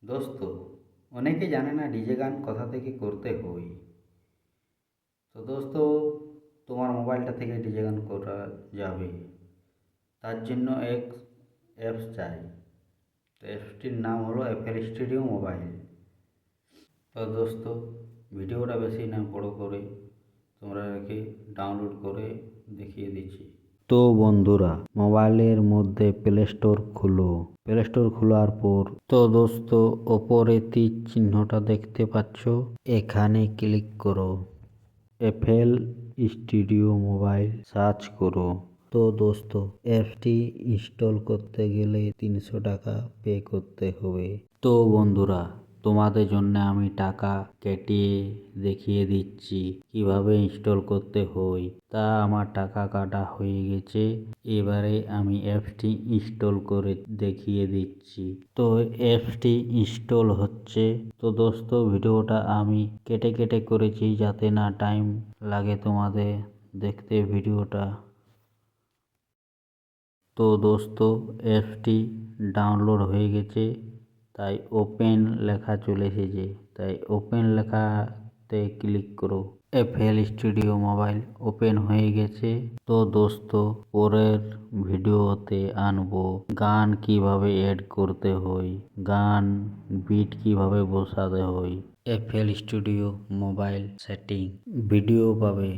দোস্ত, অনেকে জানে না ডিজে গান কোথা থেকে করতে হয়। তো দোস্ত, তোমার মোবাইলটা থেকে ডিজে গান করা যাবে। তার জন্য এক অ্যাপস চাই। তো অ্যাপসটির নাম হলো এফএল স্টুডিও মোবাইল। তো দোস্ত, ভিডিওটা বেশি না বড় করে তোমরা রেখে ডাউনলোড করে দেখিয়ে দিচ্ছি। তো বন্ধুরা, মোবাইলের মধ্যে প্লে স্টোর খুলো। প্লে স্টোর খোলার পর দোস্ত, ওপরে তীর চিহ্নটা দেখতে পাচ্ছ, এখানে ক্লিক করো। এফএল স্টুডিও মোবাইল সার্চ করো। তো দোস্ত, অ্যাপটি ইনস্টল করতে গেলে 300 টাকা পে করতে হবে। তো বন্ধুরা, তোমাদের জন্য আমি টাকা কেটে দেখিয়ে দিচ্ছি কিভাবে ইনস্টল করতে হয়। তা আমার টাকা কাটা হয়ে গেছে। এবারে আমি অ্যাপসটি ইনস্টল করে দেখিয়ে দিচ্ছি। তো অ্যাপসটি ইনস্টল হচ্ছে। তো দোস্ত, ভিডিওটা আমি কেটে কেটে করেছি যাতে না টাইম লাগে তোমাদের দেখতে ভিডিওটা। তো দোস্ত, অ্যাপসটি ডাউনলোড হয়ে গেছে, তাই ওপেন লেখা চলে এসেছে, তাই ওপেন লেখাতে ক্লিক করো। এফএল স্টুডিও মোবাইল ওপেন হয়ে গেছে। তো দোস্ত, পরের ভিডিওতে আনবো গান কিভাবে এড করতে হয়, গান বিট কিভাবে বসাতে হয়। FL studio mobile setting video পাবে।